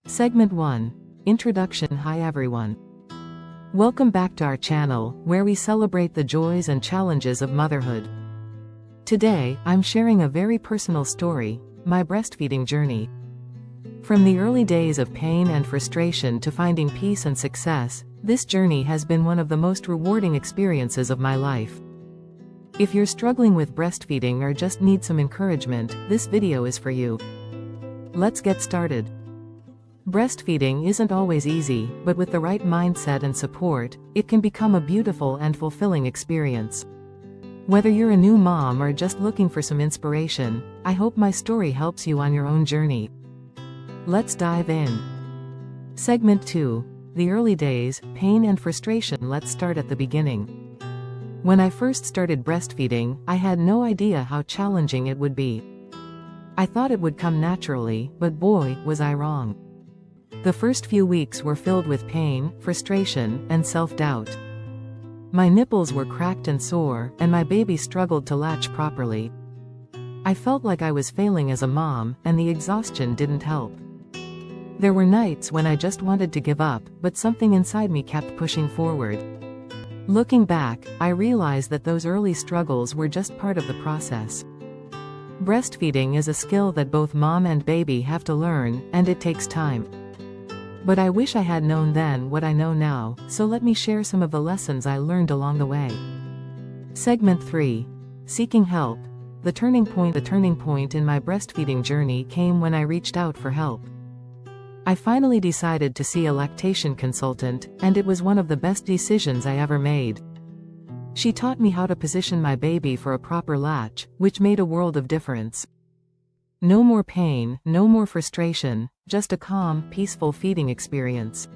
Segment 1. Introduction. Hi everyone. Welcome back to our channel, where we celebrate the joys and challenges of motherhood. Today, I'm sharing a very personal story, my breastfeeding journey. From the early days of pain and frustration to finding peace and success, this journey has been one of the most rewarding experiences of my life. If you're struggling with breastfeeding or just need some encouragement, this video is for you. Let's get started. Breastfeeding isn't always easy, but with the right mindset and support, it can become a beautiful and fulfilling experience. Whether you're a new mom or just looking for some inspiration, I hope my story helps you on your own journey. Let's dive in. Segment 2. The early days, pain and frustration. Let's start at the beginning. When I first started breastfeeding, I had no idea how challenging it would be. I thought it would come naturally, but boy, was I wrong. The first few weeks were filled with pain, frustration, and self-doubt. My nipples were cracked and sore, and my baby struggled to latch properly. I felt like I was failing as a mom, and the exhaustion didn't help. There were nights when I just wanted to give up, but something inside me kept pushing forward. Looking back, I realized that those early struggles were just part of the process. Breastfeeding is a skill that both mom and baby have to learn, and it takes time. But I wish I had known then what I know now, so let me share some of the lessons I learned along the way. Segment 3. Seeking help. The turning point in my breastfeeding journey came when I reached out for help. I finally decided to see a lactation consultant, and it was one of the best decisions I ever made. She taught me how to position my baby for a proper latch, which made a world of difference. No more pain, no more frustration, just a calm, peaceful feeding experience.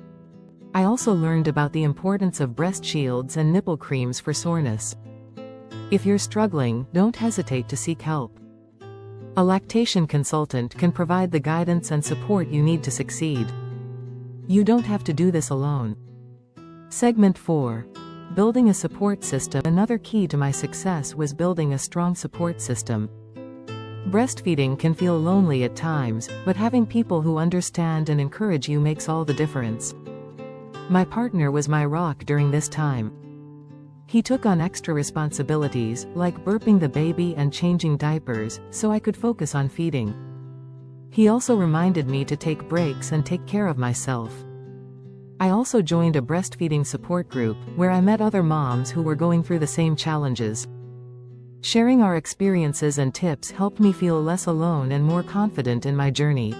I also learned about the importance of breast shields and nipple creams for soreness. If you're struggling, don't hesitate to seek help. A lactation consultant can provide the guidance and support you need to succeed. You don't have to do this alone. Segment 4. Building a support system. Another key to my success was building a strong support system. Breastfeeding can feel lonely at times, but having people who understand and encourage you makes all the difference. My partner was my rock during this time. He took on extra responsibilities, like burping the baby and changing diapers, so I could focus on feeding. He also reminded me to take breaks and take care of myself. I also joined a breastfeeding support group, where I met other moms who were going through the same challenges. Sharing our experiences and tips helped me feel less alone and more confident in my journey.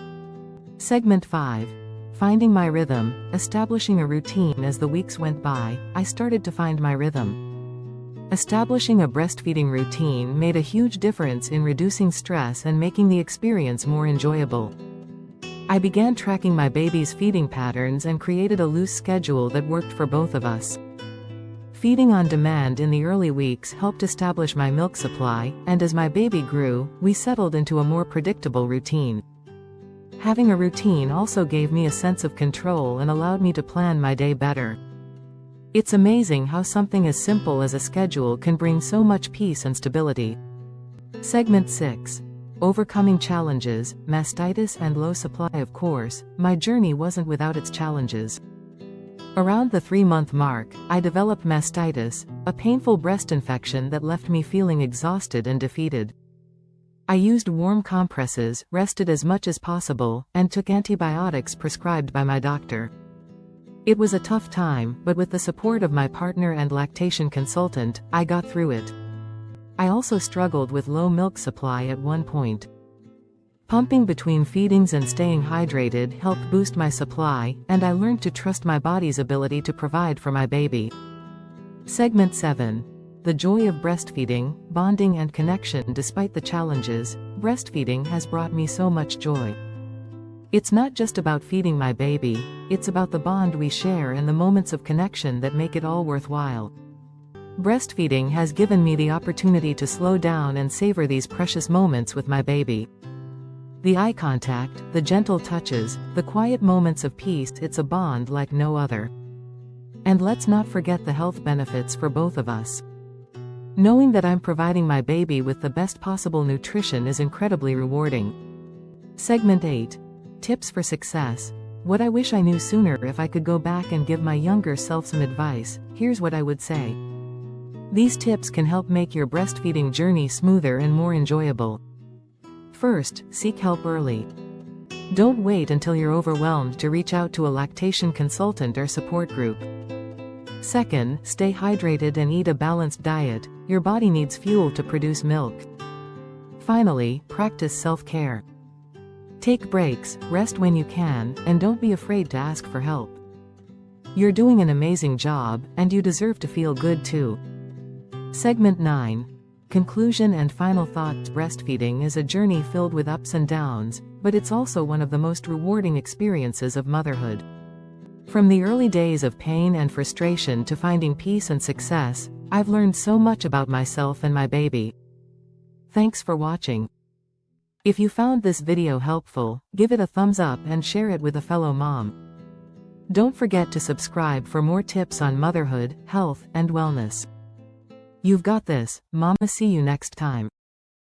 Segment 5. Finding my rhythm. Establishing a routine. As the weeks went by, I started to find my rhythm. Establishing a breastfeeding routine made a huge difference in reducing stress and making the experience more enjoyable. I began tracking my baby's feeding patterns and created a loose schedule that worked for both of us. Feeding on demand in the early weeks helped establish my milk supply, and as my baby grew, we settled into a more predictable routine. Having a routine also gave me a sense of control and allowed me to plan my day better. It's amazing how something as simple as a schedule can bring so much peace and stability. Segment 6. Overcoming challenges, mastitis and low supply. Of course, my journey wasn't without its challenges. Around the 3-month mark, I developed mastitis, a painful breast infection that left me feeling exhausted and defeated. I used warm compresses, rested as much as possible, and took antibiotics prescribed by my doctor. It was a tough time, but with the support of my partner and lactation consultant, I got through it. I also struggled with low milk supply at one point. Pumping between feedings and staying hydrated helped boost my supply, and I learned to trust my body's ability to provide for my baby. Segment 7. The joy of breastfeeding, bonding and connection. Despite the challenges, breastfeeding has brought me so much joy. It's not just about feeding my baby, it's about the bond we share and the moments of connection that make it all worthwhile. Breastfeeding has given me the opportunity to slow down and savor these precious moments with my baby. The eye contact, the gentle touches, the quiet moments of peace. It's a bond like no other. And let's not forget the health benefits for both of us. Knowing that I'm providing my baby with the best possible nutrition is incredibly rewarding. Segment 8. Tips for success. What I wish I knew sooner. If I could go back and give my younger self some advice, here's what I would say. These tips can help make your breastfeeding journey smoother and more enjoyable. First, seek help early. Don't wait until you're overwhelmed to reach out to a lactation consultant or support group. Second, stay hydrated and eat a balanced diet. Your body needs fuel to produce milk. Finally, practice self-care. Take breaks, rest when you can, and don't be afraid to ask for help. You're doing an amazing job, and you deserve to feel good too. Segment 9. Conclusion and final thoughts. Breastfeeding is a journey filled with ups and downs, but it's also one of the most rewarding experiences of motherhood. From the early days of pain and frustration to finding peace and success, I've learned so much about myself and my baby. Thanks for watching. If you found this video helpful, give it a thumbs up and share it with a fellow mom. Don't forget to subscribe for more tips on motherhood, health, and wellness. You've got this, Mama. See you next time.